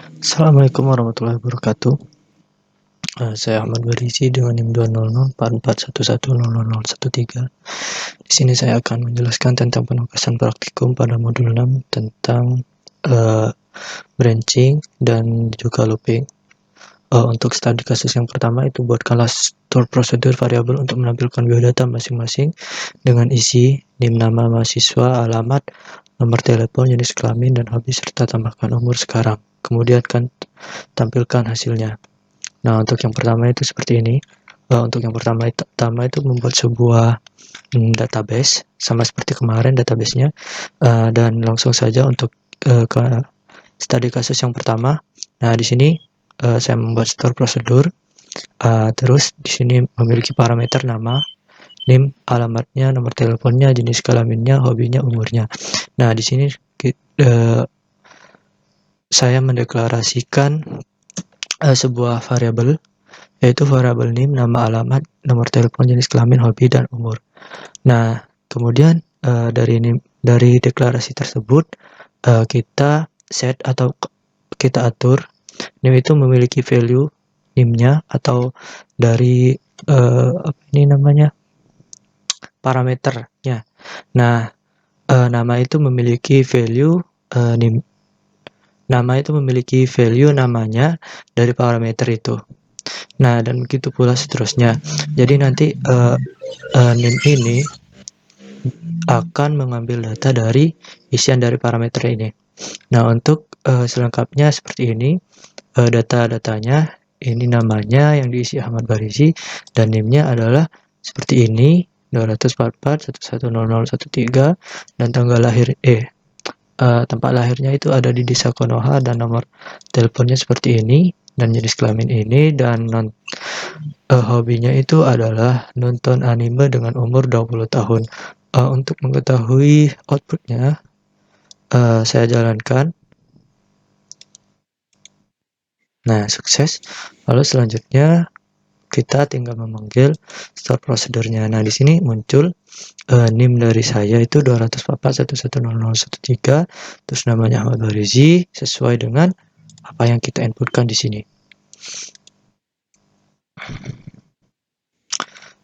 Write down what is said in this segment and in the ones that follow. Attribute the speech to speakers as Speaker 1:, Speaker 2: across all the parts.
Speaker 1: Assalamualaikum warahmatullahi wabarakatuh. Saya Ahmad Barisi dengan NIM 2004411000013. Di sini saya akan menjelaskan tentang penugasan praktikum pada modul 6 tentang branching dan juga looping. Untuk studi kasus yang pertama itu buatkanlah store prosedur variabel untuk menampilkan biodata masing-masing dengan isi NIM nama mahasiswa, alamat, nomor telepon, jenis kelamin, dan hobi, serta tambahkan umur sekarang. Kemudian kan tampilkan hasilnya. Nah, untuk yang pertama itu seperti ini. Untuk yang pertama itu membuat sebuah database sama seperti kemarin databasenya, dan langsung saja untuk ke studi kasus yang pertama. Nah, di sini saya membuat store prosedur. Terus di sini memiliki parameter nama, NIM, alamatnya, nomor teleponnya, jenis kelaminnya, hobinya, umurnya. Nah, di sini saya mendeklarasikan sebuah variabel, yaitu variabel NIM, nama, alamat, nomor telepon, jenis kelamin, hobi, dan umur. Nah, kemudian dari deklarasi tersebut kita set atau kita atur NIM itu memiliki value NIM-nya atau dari parameternya. Nah, nama itu memiliki value NIM. Nama itu memiliki value namanya dari parameter itu. Nah, dan begitu pula seterusnya. Jadi nanti NIM ini akan mengambil data dari isian dari parameter ini. Nah, untuk selengkapnya seperti ini. Data-datanya, ini namanya yang diisi Ahmad Barisi, dan NIM-nya adalah seperti ini, 244110013, dan tanggal lahir tempat lahirnya itu ada di Desa Konoha, dan nomor teleponnya seperti ini, dan jenis kelamin ini, dan hobinya itu adalah nonton anime dengan umur 20 tahun. Untuk mengetahui outputnya, saya jalankan. Nah, sukses. Lalu selanjutnya kita tinggal memanggil store prosedurnya. Nah, di sini muncul NIM dari saya itu 244110013, terus namanya Ahmad Barisi sesuai dengan apa yang kita inputkan di sini.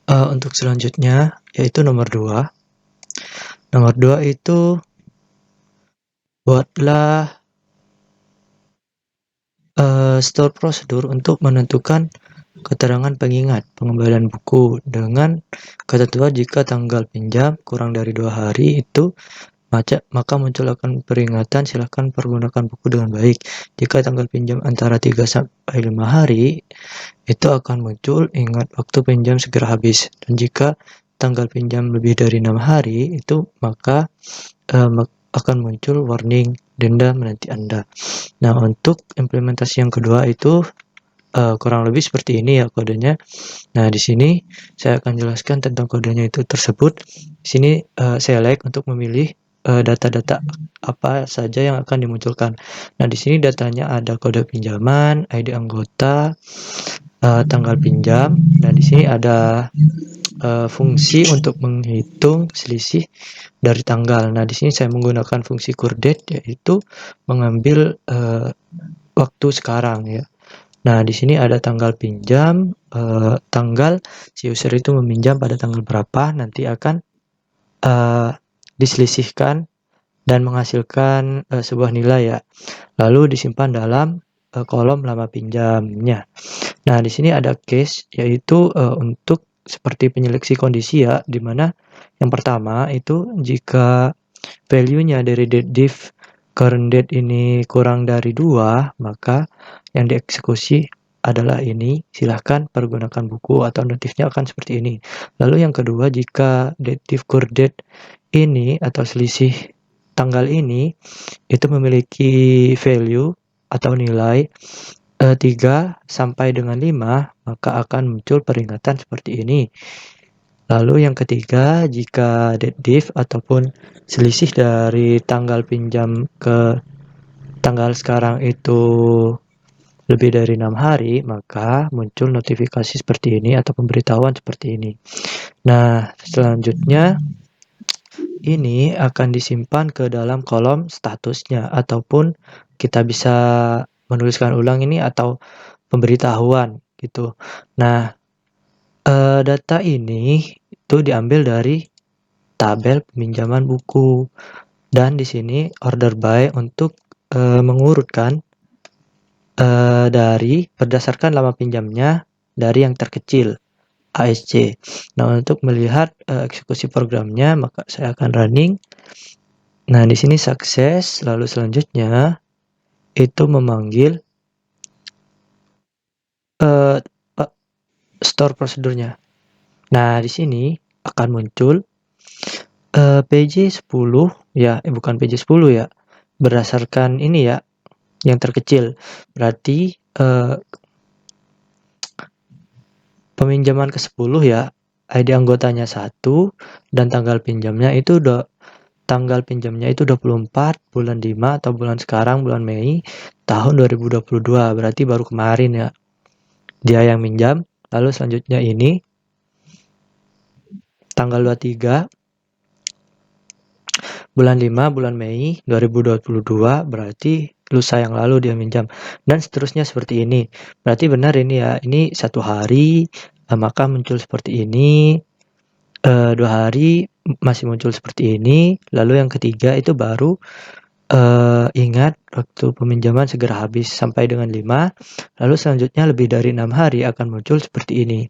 Speaker 1: Untuk selanjutnya yaitu nomor 2. Nomor 2 itu buatlah store prosedur untuk menentukan keterangan pengingat pengembalian buku dengan ketentuan jika tanggal pinjam kurang dari 2 hari itu maka muncul akan peringatan silakan pergunakan buku dengan baik. Jika tanggal pinjam antara 3 sampai 5 hari itu akan muncul ingat waktu pinjam segera habis, dan jika tanggal pinjam lebih dari 6 hari itu maka akan muncul warning denda menanti Anda. Nah, untuk implementasi yang kedua itu kurang lebih seperti ini ya kodenya. Nah, di sini saya akan jelaskan tentang kodenya itu tersebut. Di sini select untuk memilih data-data apa saja yang akan dimunculkan. Nah, di sini datanya ada kode pinjaman, ID anggota, tanggal pinjam, dan di sini ada fungsi untuk menghitung selisih dari tanggal. Nah, di sini saya menggunakan fungsi CURDATE, yaitu mengambil waktu sekarang ya. Nah, di sini ada tanggal pinjam, tanggal si user itu meminjam pada tanggal berapa, nanti akan diselisihkan dan menghasilkan sebuah nilai ya. Lalu disimpan dalam kolom lama pinjamnya. Nah, di sini ada case, yaitu untuk seperti penyeleksi kondisi ya, di mana yang pertama itu jika value-nya dari date div current date ini kurang dari 2, maka yang dieksekusi adalah ini, silahkan pergunakan buku, atau notifnya akan seperti ini. Lalu yang kedua, jika date div current date ini atau selisih tanggal ini itu memiliki value atau nilai 3 sampai dengan 5, maka akan muncul peringatan seperti ini. Lalu yang ketiga, jika date div ataupun selisih dari tanggal pinjam ke tanggal sekarang itu lebih dari 6 hari, maka muncul notifikasi seperti ini atau pemberitahuan seperti ini. Nah, selanjutnya ini akan disimpan ke dalam kolom statusnya, ataupun kita bisa menuliskan ulang ini atau pemberitahuan gitu. Nah, data ini itu diambil dari tabel peminjaman buku, dan di sini order by untuk mengurutkan dari berdasarkan lama pinjamnya dari yang terkecil ASC. Nah, untuk melihat eksekusi programnya, maka saya akan running. Nah, di sini sukses, lalu selanjutnya itu memanggil store prosedurnya. Nah, di sini akan muncul PJ 10 ya, bukan PJ 10 ya. Berdasarkan ini ya, yang terkecil. Berarti peminjaman ke-10 ya, ID anggotanya 1 dan tanggal pinjamnya itu 24 bulan 5 atau bulan sekarang, bulan Mei tahun 2022. Berarti baru kemarin ya dia yang minjam. Lalu selanjutnya ini tanggal 23 bulan 5 bulan Mei 2022, berarti lusa yang lalu dia minjam, dan seterusnya seperti ini. Berarti benar ini ya, ini 1 hari maka muncul seperti ini, 2 hari masih muncul seperti ini, lalu yang ketiga itu baru ingat waktu peminjaman segera habis sampai dengan 5, lalu selanjutnya lebih dari 6 hari akan muncul seperti ini.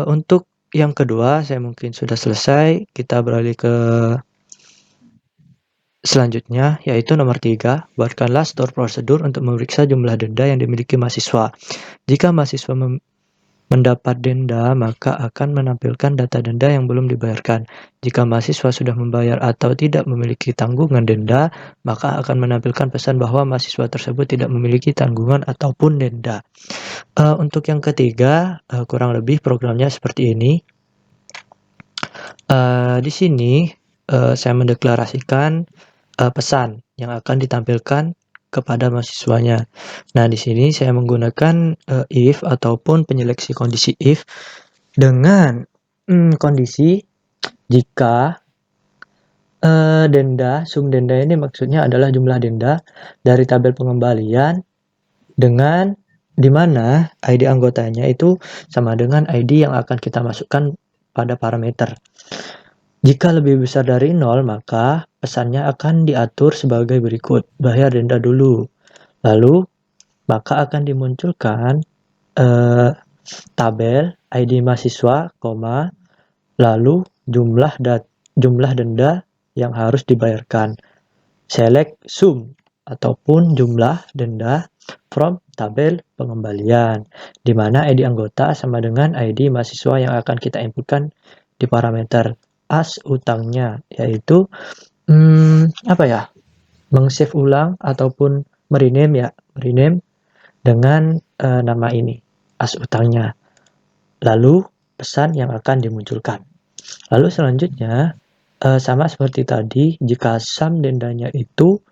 Speaker 1: Untuk yang kedua saya mungkin sudah selesai, kita beralih ke selanjutnya, yaitu nomor 3, buatkanlah store prosedur untuk memeriksa jumlah denda yang dimiliki mahasiswa. Jika mahasiswa mendapat denda, maka akan menampilkan data denda yang belum dibayarkan. Jika mahasiswa sudah membayar atau tidak memiliki tanggungan denda, maka akan menampilkan pesan bahwa mahasiswa tersebut tidak memiliki tanggungan ataupun denda. Untuk yang ketiga, kurang lebih programnya seperti ini. Di sini saya mendeklarasikan pesan yang akan ditampilkan kepada mahasiswanya. Nah, di sini saya menggunakan if ataupun penyeleksi kondisi if dengan kondisi jika denda, sum denda ini maksudnya adalah jumlah denda dari tabel pengembalian dengan di mana ID anggotanya itu sama dengan ID yang akan kita masukkan pada parameter. Jika lebih besar dari 0, maka pesannya akan diatur sebagai berikut. Bayar denda dulu. Lalu, maka akan dimunculkan tabel ID mahasiswa, lalu jumlah denda yang harus dibayarkan. Select sum ataupun jumlah denda from tabel pengembalian, di mana ID anggota sama dengan ID mahasiswa yang akan kita inputkan di parameter. As utangnya, yaitu meng-save ulang ataupun merename dengan nama ini, as utangnya. Lalu pesan yang akan dimunculkan. Lalu selanjutnya sama seperti tadi, jika sum dendanya itu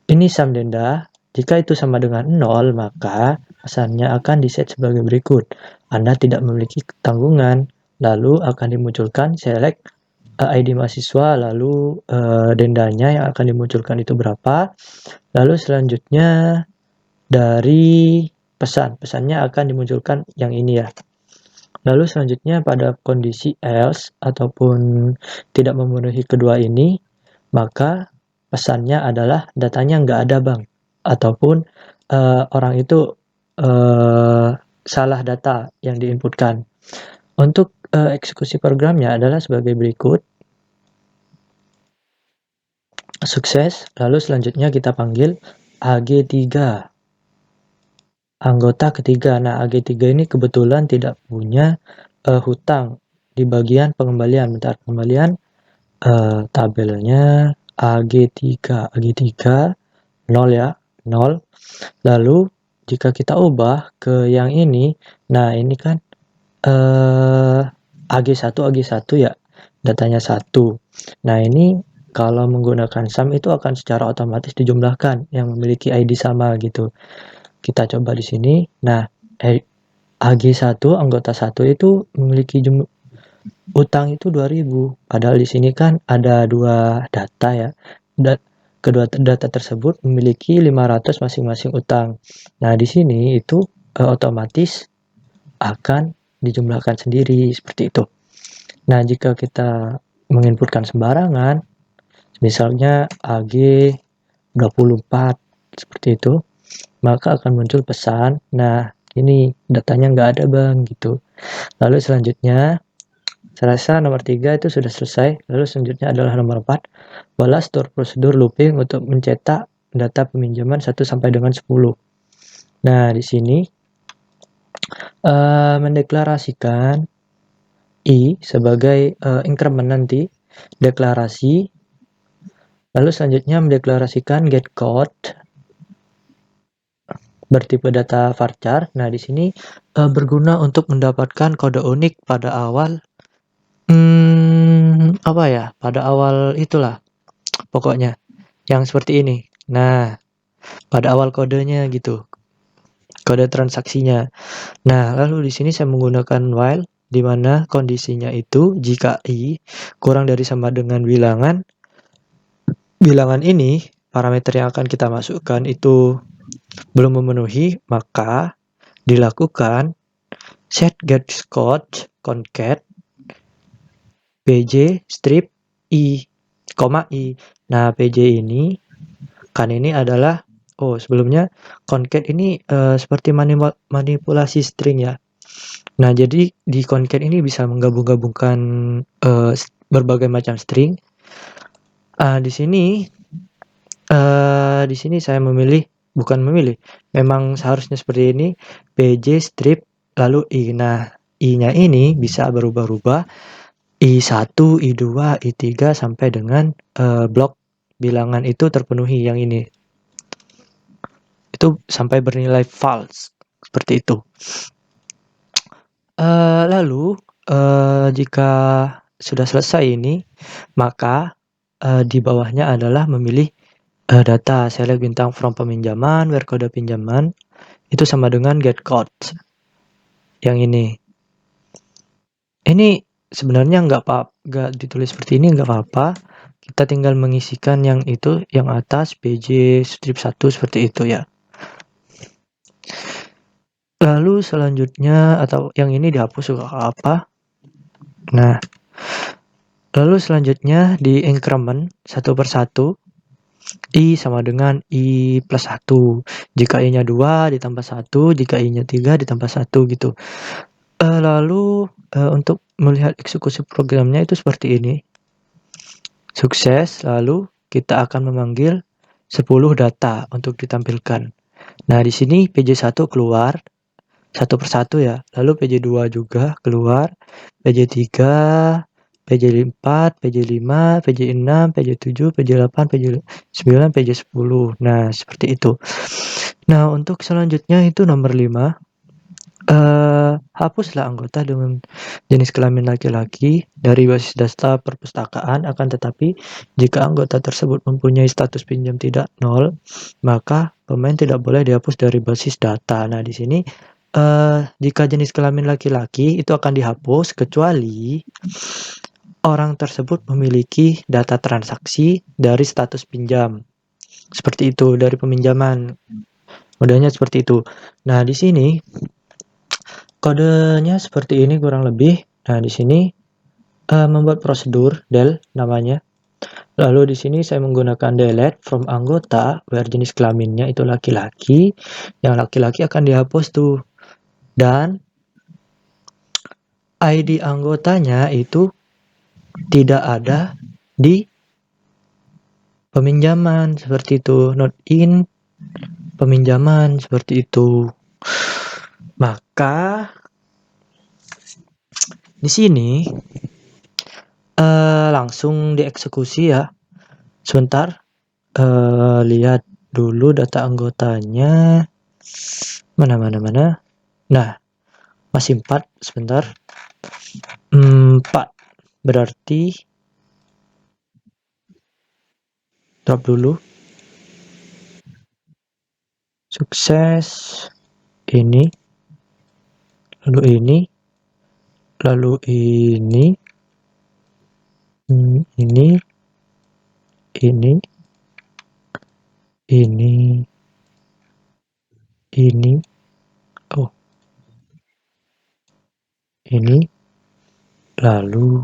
Speaker 1: ini sum denda, jika itu sama dengan 0, maka pesannya akan diset sebagai berikut. Anda tidak memiliki tanggungan. Lalu akan dimunculkan select ID mahasiswa, lalu dendanya yang akan dimunculkan itu berapa. Lalu selanjutnya dari pesannya akan dimunculkan yang ini ya. Lalu selanjutnya pada kondisi else ataupun tidak memenuhi kedua ini, maka pesannya adalah datanya nggak ada bang, ataupun orang itu salah data yang diinputkan. Untuk eksekusi programnya adalah sebagai berikut. Sukses, lalu selanjutnya kita panggil AG3. Anggota ketiga. Nah, AG3 ini kebetulan tidak punya hutang di bagian pengembalian. Bentar, pengembalian tabelnya AG3. AG3 0 ya, 0. Lalu jika kita ubah ke yang ini, nah ini kan AG1 ya, datanya 1. Nah, ini kalau menggunakan sum itu akan secara otomatis dijumlahkan yang memiliki ID sama gitu. Kita coba di sini. Nah, AG1 anggota 1 itu memiliki utang itu 2000. Padahal di sini kan ada 2 data ya. kedua data tersebut memiliki 500 masing-masing utang. Nah, di sini itu otomatis akan dijumlahkan sendiri seperti itu. Nah, jika kita menginputkan sembarangan, misalnya AG 24 seperti itu, maka akan muncul pesan, nah ini datanya nggak ada bang gitu. Lalu selanjutnya, saya rasa nomor 3 itu sudah selesai. Lalu selanjutnya adalah nomor 4, balas prosedur looping untuk mencetak data peminjaman 1 sampai dengan 10. Nah, di sini mendeklarasikan I sebagai increment nanti, deklarasi. Lalu selanjutnya mendeklarasikan getCode bertipe data varchar. Nah, di sini berguna untuk mendapatkan kode unik pada awal apa ya? Pada awal itulah pokoknya yang seperti ini. Nah, pada awal kodenya gitu. Kode transaksinya. Nah, lalu di sini saya menggunakan while di mana kondisinya itu jika I kurang dari sama dengan bilangan ini, parameter yang akan kita masukkan itu belum memenuhi, maka dilakukan set getCode concat pj strip I, I. Nah, pj ini kan ini adalah sebelumnya concat ini seperti manipulasi string ya. Nah, jadi di concat ini bisa menggabung-gabungkan berbagai macam string. Di sini saya memang seharusnya seperti ini, pj strip lalu I. Nah, I-nya ini bisa berubah-ubah, I1, I2, I3 sampai dengan blok bilangan itu terpenuhi yang ini. Itu sampai bernilai false, seperti itu. Lalu jika sudah selesai ini, maka di bawahnya adalah memilih data, select bintang from peminjaman, where kode pinjaman, itu sama dengan getCode. Yang ini. Ini sebenarnya nggak ditulis seperti ini, nggak apa-apa. Kita tinggal mengisikan yang itu, yang atas, pj strip 1 seperti itu ya. Lalu selanjutnya, atau yang ini dihapus juga apa. Nah, lalu selanjutnya di increment 1 per 1, I sama dengan I plus 1. Jika I-nya 2 ditambah 1, jika I-nya 3 ditambah 1 gitu. Lalu untuk melihat eksekusi programnya itu seperti ini. Sukses, lalu kita akan memanggil 10 data untuk ditampilkan. Nah, di sini pj1 keluar 1 per 1 ya. Lalu pj2 juga keluar, pj3, pj4, pj5, pj6, pj7, pj8, pj9, pj10. Nah, seperti itu. Nah, untuk selanjutnya itu nomor 5. Hapuslah anggota dengan jenis kelamin laki-laki dari basis data perpustakaan, akan tetapi jika anggota tersebut mempunyai status pinjam tidak 0, maka pemain tidak boleh dihapus dari basis data. Nah, di sini jika jenis kelamin laki-laki itu akan dihapus kecuali orang tersebut memiliki data transaksi dari status pinjam. Seperti itu, dari peminjaman. Modalnya seperti itu. Nah, di sini kodenya seperti ini kurang lebih. Nah, di sini membuat prosedur del namanya. Lalu di sini saya menggunakan delete from anggota where jenis kelaminnya itu laki-laki. Yang laki-laki akan dihapus tuh. Dan ID anggotanya itu tidak ada di peminjaman seperti itu. Not in peminjaman seperti itu. Maka di sini langsung dieksekusi ya. Sebentar, lihat dulu data anggotanya. Mana. Nah, masih 4, sebentar. 4. Berarti drop dulu. Sukses. Ini. Lalu ini. Lalu ini. Ini. ini, ini, oh, ini, lalu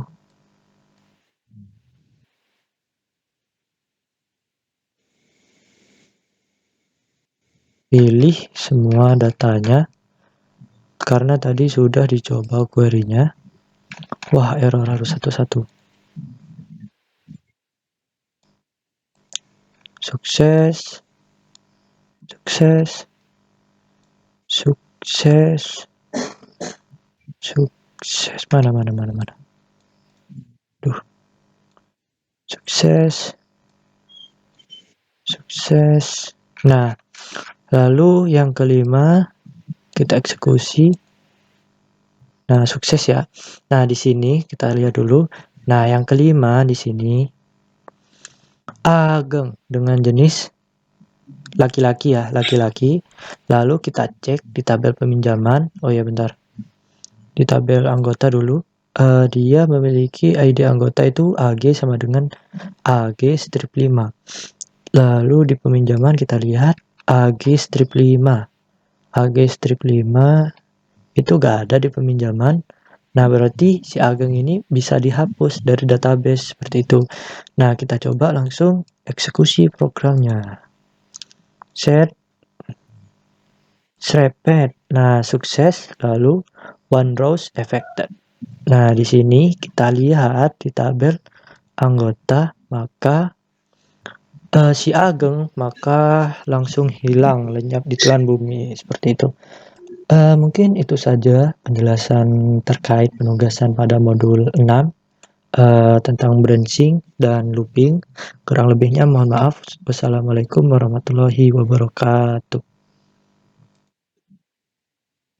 Speaker 1: pilih semua datanya karena tadi sudah dicoba query-nya. Wah, error harus satu-satu. Sukses, sukses, sukses, sukses. Mana. Duh, sukses, sukses. Nah, lalu yang kelima kita eksekusi. Nah, sukses ya. Nah, di sini kita lihat dulu. Nah, yang kelima di sini Ageng dengan jenis laki-laki ya, laki-laki. Lalu kita cek di tabel peminjaman. Oh ya, bentar. Di tabel anggota dulu. Dia memiliki ID anggota itu AG sama dengan AG strip 5. Lalu di peminjaman kita lihat AG strip 5. AG strip 5 itu gak ada di peminjaman. Nah, berarti si Ageng ini bisa dihapus dari database seperti itu. Nah, kita coba langsung eksekusi programnya. Set, Srepet. Nah, sukses. Lalu one rows affected. Nah, di sini kita lihat di tabel anggota, maka si Ageng maka langsung hilang lenyap di telan bumi seperti itu. Mungkin itu saja penjelasan terkait penugasan pada modul 6 tentang branching dan looping. Kurang lebihnya mohon maaf. Wassalamualaikum warahmatullahi wabarakatuh.